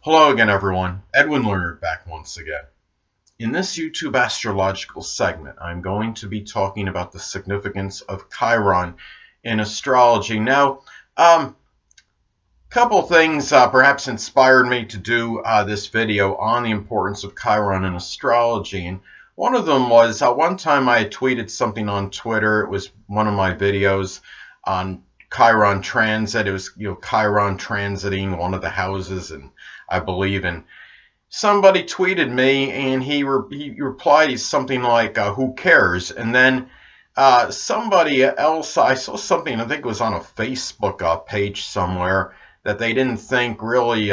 Hello again, everyone. Edwin Learnard back once again. In this YouTube astrological segment, I'm going to be talking about the significance of Chiron in astrology. Now, couple things perhaps inspired me to do this video on the importance of Chiron in astrology. And one of them was one time I tweeted something on Twitter. It was one of my videos on Chiron transit. It was, Chiron transiting one of the houses, and I believe in. Somebody tweeted me, and he replied something like, "Who cares?" And then somebody else, I saw something, I think it was on a Facebook page somewhere, that they didn't think really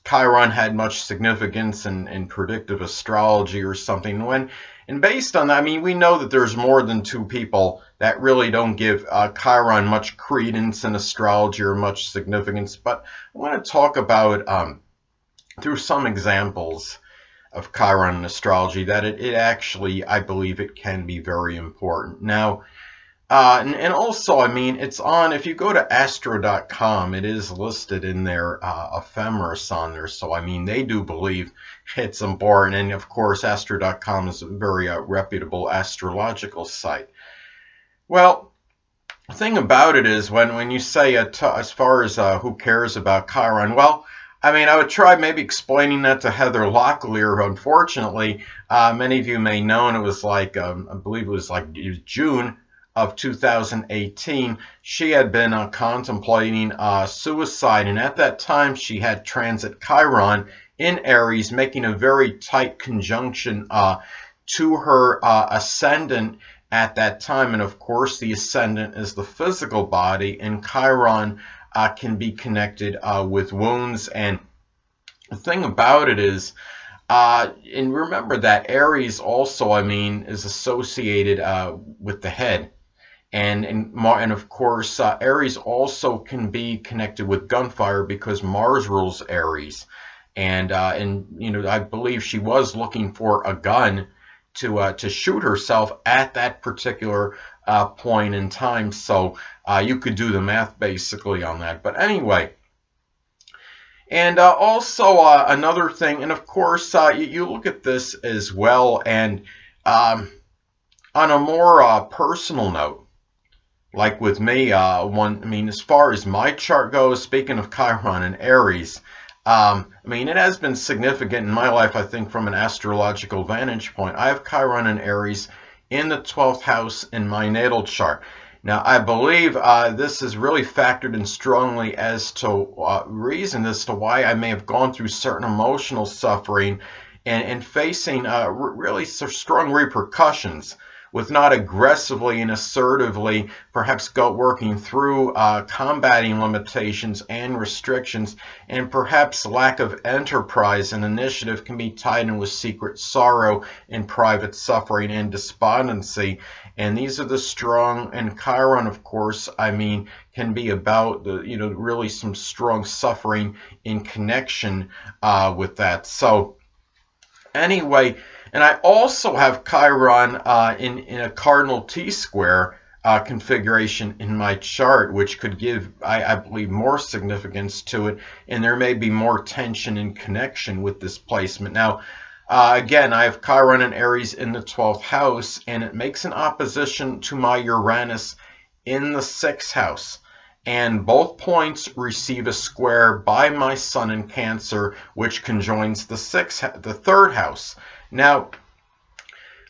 Chiron had much significance in predictive astrology or something. And based on that, I mean, we know that there's more than two people that really don't give Chiron much credence in astrology or much significance. But I want to talk about, through some examples of Chiron in astrology, that it actually, I believe it can be very important. Now, and also, I mean, it's on, if you go to astro.com, it is listed in their ephemeris on there. So, I mean, they do believe it's important. And, of course, astro.com is a very reputable astrological site. Well, the thing about it is when you say, as far as who cares about Chiron, well, I mean, I would try maybe explaining that to Heather Locklear. Unfortunately, many of you may know, and it was like, I believe it was like June of 2018, she had been contemplating suicide, and at that time she had transit Chiron in Aries, making a very tight conjunction to her ascendant at that time. And of course, the ascendant is the physical body, and Chiron can be connected with wounds. And the thing about it is, and remember that Aries also, I mean, is associated with the head. And of course, Aries also can be connected with gunfire because Mars rules Aries. And I believe she was looking for a gun to shoot herself at that particular point in time. So you could do the math basically on that. But anyway, and also another thing, and of course you look at this as well, and on a more personal note, like with me, I mean, as far as my chart goes, speaking of Chiron and Aries, I mean, it has been significant in my life, I think, from an astrological vantage point. I have Chiron and Aries in the 12th house in my natal chart. Now, I believe this is really factored in strongly as to reason as to why I may have gone through certain emotional suffering and facing really strong repercussions with not aggressively and assertively perhaps working through combating limitations and restrictions, and perhaps lack of enterprise and initiative can be tied in with secret sorrow and private suffering and despondency. And these are the strong, and Chiron, of course, I mean, can be about the, really some strong suffering in connection with that. So anyway, and I also have Chiron in a cardinal T-square configuration in my chart, which could give, I believe, more significance to it, and there may be more tension in connection with this placement. Now, again, I have Chiron and Aries in the 12th house, and it makes an opposition to my Uranus in the 6th house. And both points receive a square by my Sun in Cancer, which conjoins the 3rd house. Now,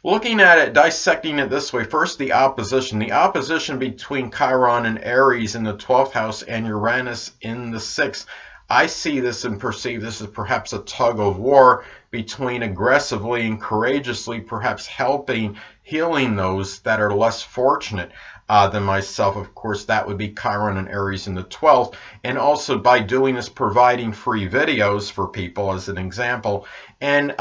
looking at it, dissecting it this way, first the opposition. The opposition between Chiron and Aries in the 12th house and Uranus in the 6th. I see this and perceive this as perhaps a tug of war between aggressively and courageously perhaps healing those that are less fortunate than myself. Of course, that would be Chiron and Aries in the 12th. And also by doing this, providing free videos for people as an example, and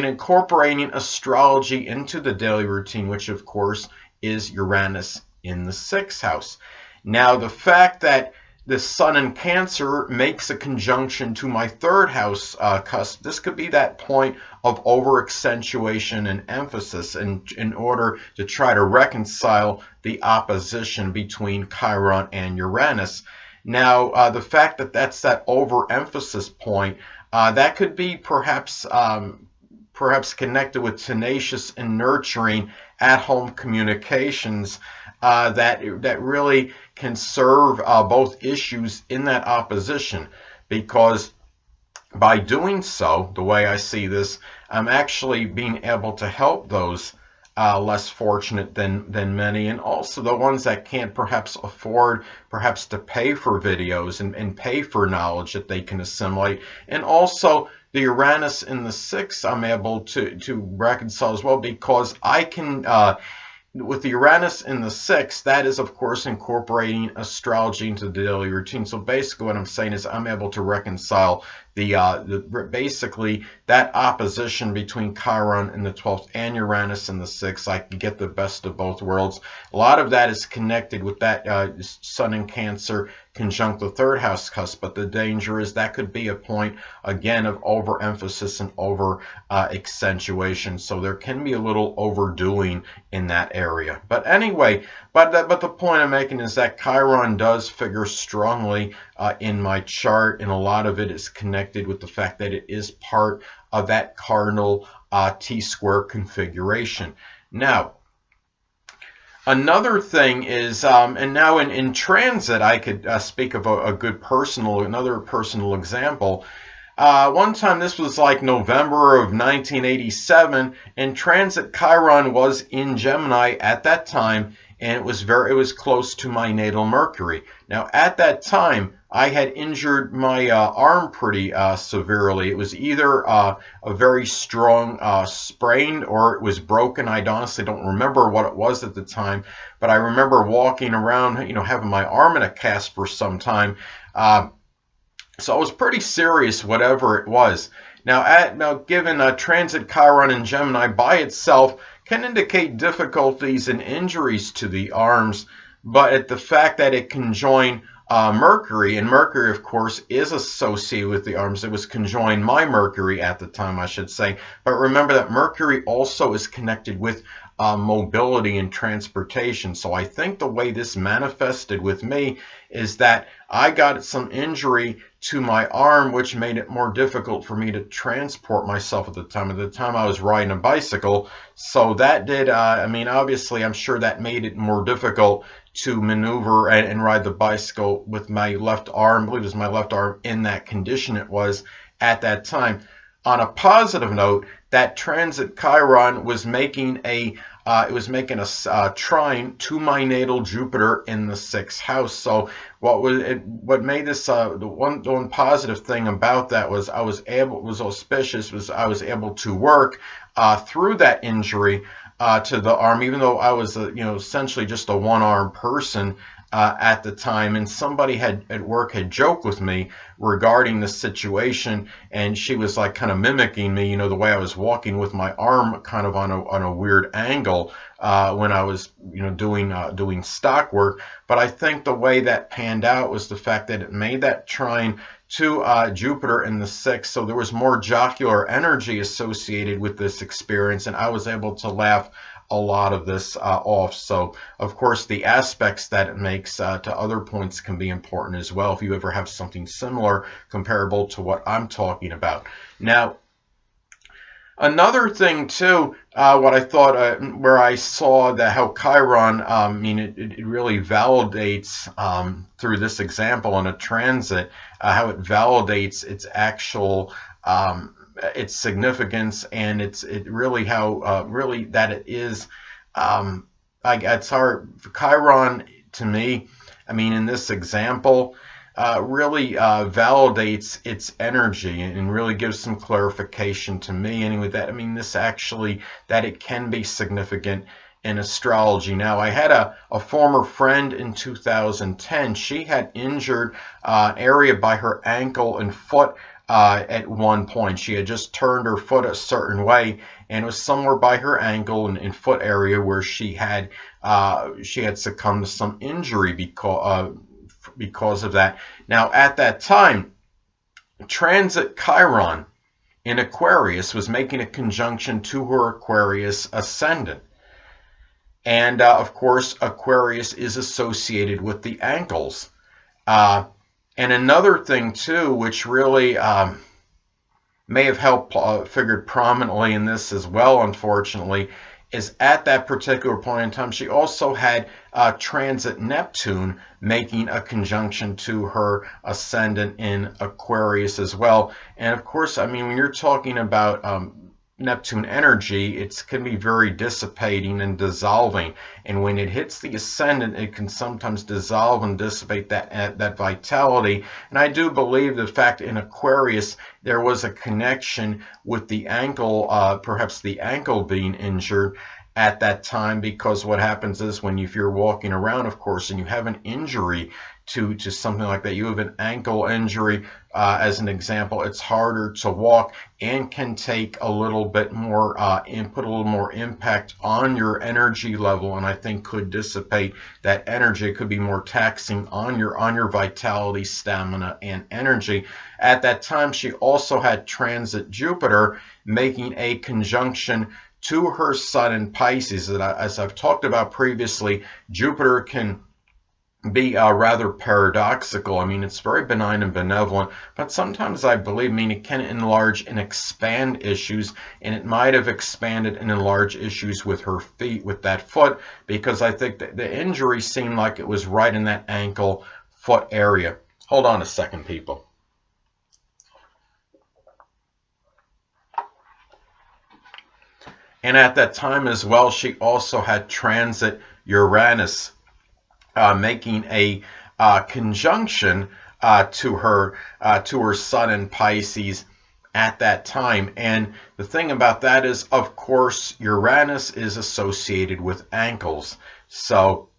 incorporating astrology into the daily routine, which of course is Uranus in the 6th house. Now, the fact that the Sun in Cancer makes a conjunction to my 3rd house cusp, this could be that point of over-accentuation and emphasis in order to try to reconcile the opposition between Chiron and Uranus. Now, the fact that that's that overemphasis point, that could be perhaps connected with tenacious and nurturing at-home communications that really can serve both issues in that opposition, because by doing so, the way I see this, I'm actually being able to help those less fortunate than many, and also the ones that can't perhaps afford perhaps to pay for videos and pay for knowledge that they can assimilate. And also the Uranus in the 6th I'm able to reconcile as well, because I can with the Uranus in the 6th, that is, of course, incorporating astrology into the daily routine. So basically what I'm saying is I'm able to reconcile basically that opposition between Chiron in the 12th and Uranus in the 6th. I can get the best of both worlds. A lot of that is connected with that Sun in Cancer conjunct the 3rd house cusp, but the danger is that could be a point, again, of overemphasis and over accentuation. So there can be a little overdoing in that area. But anyway, but the point I'm making is that Chiron does figure strongly in my chart, and a lot of it is connected with the fact that it is part of that cardinal T-square configuration. Now, another thing is, and now in transit, I could speak of another personal example. One time, this was like November of 1987, and transit Chiron was in Gemini at that time, and it was close to my natal Mercury. Now, at that time, I had injured my arm pretty severely. It was either a very strong sprain or it was broken. I honestly don't remember what it was at the time, but I remember walking around, having my arm in a cast for some time. So it was pretty serious, whatever it was. Now, given transit Chiron in Gemini by itself can indicate difficulties and injuries to the arms, but at the fact that it can join Mercury, and Mercury, of course, is associated with the arms. It was conjoined my Mercury at the time, I should say. But remember that Mercury also is connected with mobility and transportation. So I think the way this manifested with me is that I got some injury to my arm, which made it more difficult for me to transport myself at the time. At the time, I was riding a bicycle. So that did, obviously, I'm sure that made it more difficult to maneuver and ride the bicycle with my left arm. I believe it was my left arm in that condition it was at that time. On a positive note, that transit Chiron was making a trine to my natal Jupiter in the 6th house. So what made this the one positive thing about that was I was able to work through that injury to the arm, even though I was essentially just a one-armed person at the time. And somebody at work had joked with me regarding the situation, and she was like kind of mimicking me, the way I was walking with my arm kind of on a weird angle when I was doing stock work. But I think the way that panned out was the fact that it made that trine to Jupiter in the 6th, so there was more jocular energy associated with this experience, and I was able to laugh a lot of this off. So, of course, the aspects that it makes to other points can be important as well if you ever have something similar, comparable to what I'm talking about. Now, another thing too, what I thought, where I saw that how Chiron, it really validates through this example in a transit, how it validates its actual its significance, and it really that it is it's hard. Chiron, to me, in this example, really validates its energy and really gives some clarification to me. Anyway, this actually, that it can be significant in astrology. Now, I had a former friend in 2010. She had injured an area by her ankle and foot at one point. She had just turned her foot a certain way, and it was somewhere by her ankle and foot area where she had succumbed to some injury because of that. Now, at that time, transit Chiron in Aquarius was making a conjunction to her Aquarius ascendant. And, of course, Aquarius is associated with the ankles. And another thing too, which really may have helped figured prominently in this as well, unfortunately, is at that particular point in time, she also had transit Neptune making a conjunction to her ascendant in Aquarius as well. And of course, I mean, when you're talking about Neptune energy, it can be very dissipating and dissolving, and when it hits the ascendant, it can sometimes dissolve and dissipate that vitality. And I do believe the fact in Aquarius there was a connection with the ankle, perhaps the ankle being injured at that time, because what happens is if you're walking around, of course, and you have an injury to something like that, you have an ankle injury, as an example, it's harder to walk and can take a little bit more put a little more impact on your energy level, and I think could dissipate that energy. It could be more taxing on your vitality, stamina, and energy. At that time, she also had transit Jupiter making a conjunction to her sun in Pisces. As I've talked about previously, Jupiter can be rather paradoxical. I mean, it's very benign and benevolent, but sometimes I believe, it can enlarge and expand issues, and it might have expanded and enlarged issues with her feet, with that foot, because I think that the injury seemed like it was right in that ankle foot area. Hold on a second, people. And at that time as well, she also had transit Uranus, making a conjunction to her sun in Pisces at that time. And the thing about that is, of course, Uranus is associated with ankles, so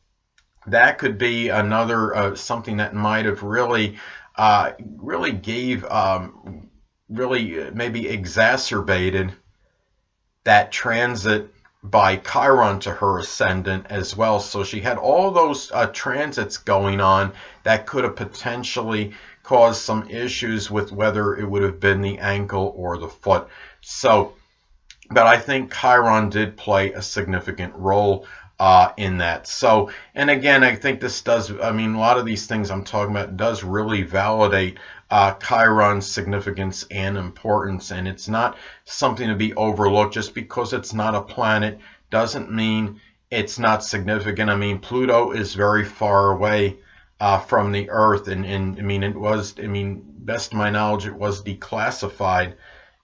that could be another something that might have really maybe exacerbated that transit by Chiron to her ascendant as well. So she had all those transits going on that could have potentially caused some issues with whether it would have been the ankle or the foot. So, but I think Chiron did play a significant role in that. So, and again, I think this does, a lot of these things I'm talking about does really validate Chiron's significance and importance, and it's not something to be overlooked. Just because it's not a planet doesn't mean it's not significant. Pluto is very far away from the Earth, and it was, best of my knowledge, it was declassified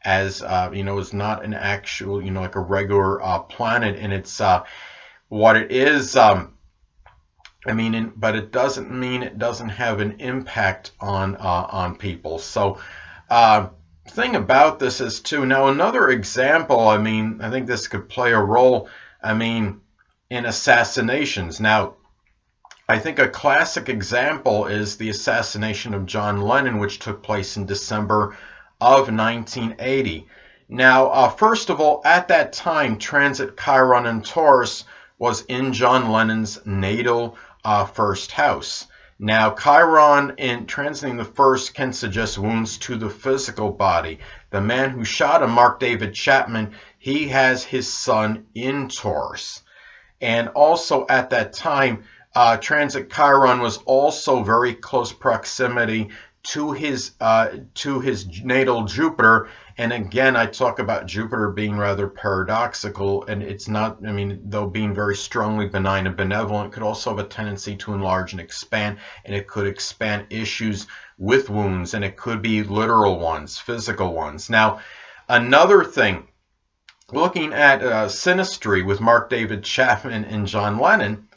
as is not an actual, like a regular planet, and it's what it is. But it doesn't mean it doesn't have an impact on people. So, thing about this is too. Now, another example. I think this could play a role. In assassinations. Now, I think a classic example is the assassination of John Lennon, which took place in December of 1980. Now, first of all, at that time, transit Chiron in Taurus was in John Lennon's natal first house. Now, Chiron in transiting the first can suggest wounds to the physical body. The man who shot him, Mark David Chapman, he has his sun in Taurus. And also at that time, transit Chiron was also very close proximity to his natal Jupiter. And again, I talk about Jupiter being rather paradoxical, and it's not, though being very strongly benign and benevolent, could also have a tendency to enlarge and expand, and it could expand issues with wounds, and it could be literal ones, physical ones. Now, another thing, looking at synastry with Mark David Chapman and John Lennon,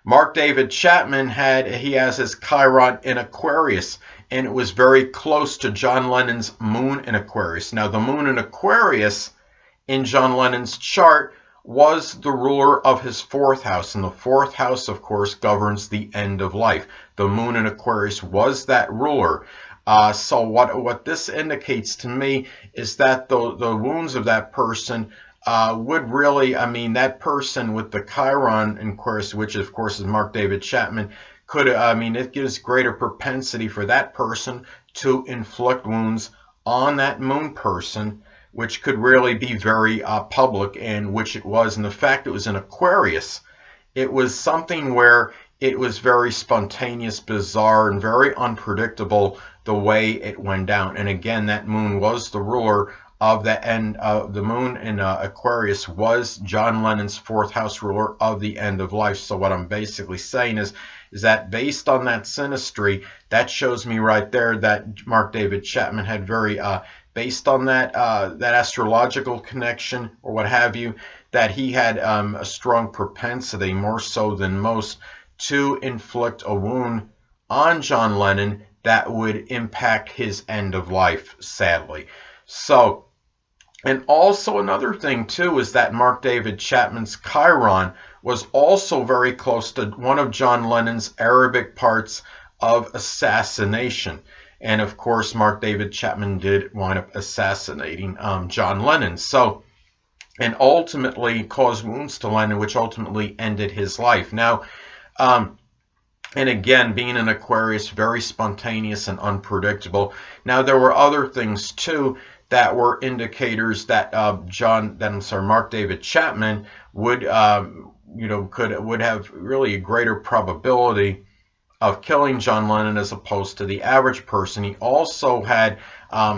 Mark David Chapman has his Chiron in Aquarius, and it was very close to John Lennon's moon in Aquarius. Now, the moon in Aquarius in John Lennon's chart was the ruler of his fourth house, and the fourth house, of course, governs the end of life. The moon in Aquarius was that ruler. So what this indicates to me is that the wounds of that person would really, that person with the Chiron in Aquarius, which of course is Mark David Chapman, could, it gives greater propensity for that person to inflict wounds on that moon person, which could really be very public, and which it was. And the fact it was in Aquarius, it was something where it was very spontaneous, bizarre, and very unpredictable the way it went down. And again, that moon was the ruler of the end. The moon in Aquarius was John Lennon's fourth house ruler of the end of life. So what I'm basically saying is that based on that synastry, that shows me right there that Mark David Chapman had very, based on that that astrological connection or what have you, that he had a strong propensity, more so than most, to inflict a wound on John Lennon that would impact his end of life, sadly. So, and also another thing too is that Mark David Chapman's Chiron was also very close to one of John Lennon's Arabic parts of assassination. And of course, Mark David Chapman did wind up assassinating John Lennon. So, and ultimately caused wounds to Lennon, which ultimately ended his life. Now, and again, being an Aquarius, very spontaneous and unpredictable. Now, there were other things too that were indicators that Mark David Chapman would, would have really a greater probability of killing John Lennon as opposed to the average person. He also had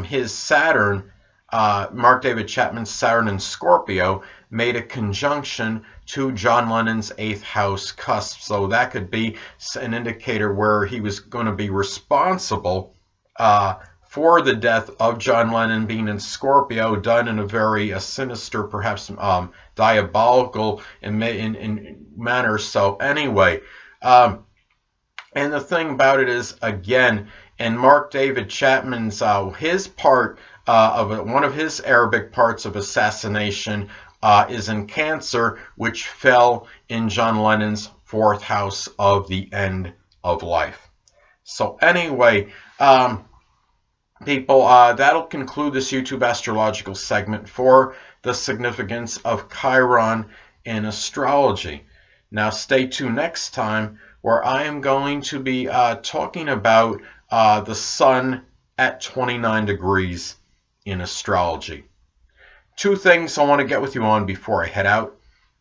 his Saturn, Mark David Chapman's Saturn in Scorpio, made a conjunction to John Lennon's 8th house cusp. So that could be an indicator where he was going to be responsible for the death of John Lennon, being in Scorpio, done in a very sinister, perhaps diabolical in manner. So anyway, and the thing about it is, again, in Mark David Chapman's, his part of one of his Arabic parts of assassination is in Cancer, which fell in John Lennon's 4th house of the end of life. So anyway, people, that'll conclude this YouTube astrological segment for the significance of Chiron in astrology. Now stay tuned next time, where I am going to be talking about the sun at 29 degrees in astrology. Two things I want to get with you on before I head out.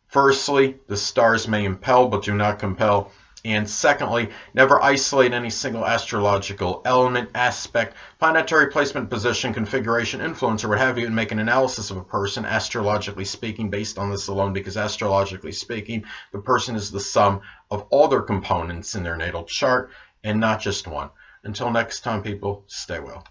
Firstly, the stars may impel but do not compel. And secondly, never isolate any single astrological element, aspect, planetary placement, position, configuration, influence, or what have you, and make an analysis of a person, astrologically speaking, based on this alone, because astrologically speaking, the person is the sum of all their components in their natal chart, and not just one. Until next time, people, stay well.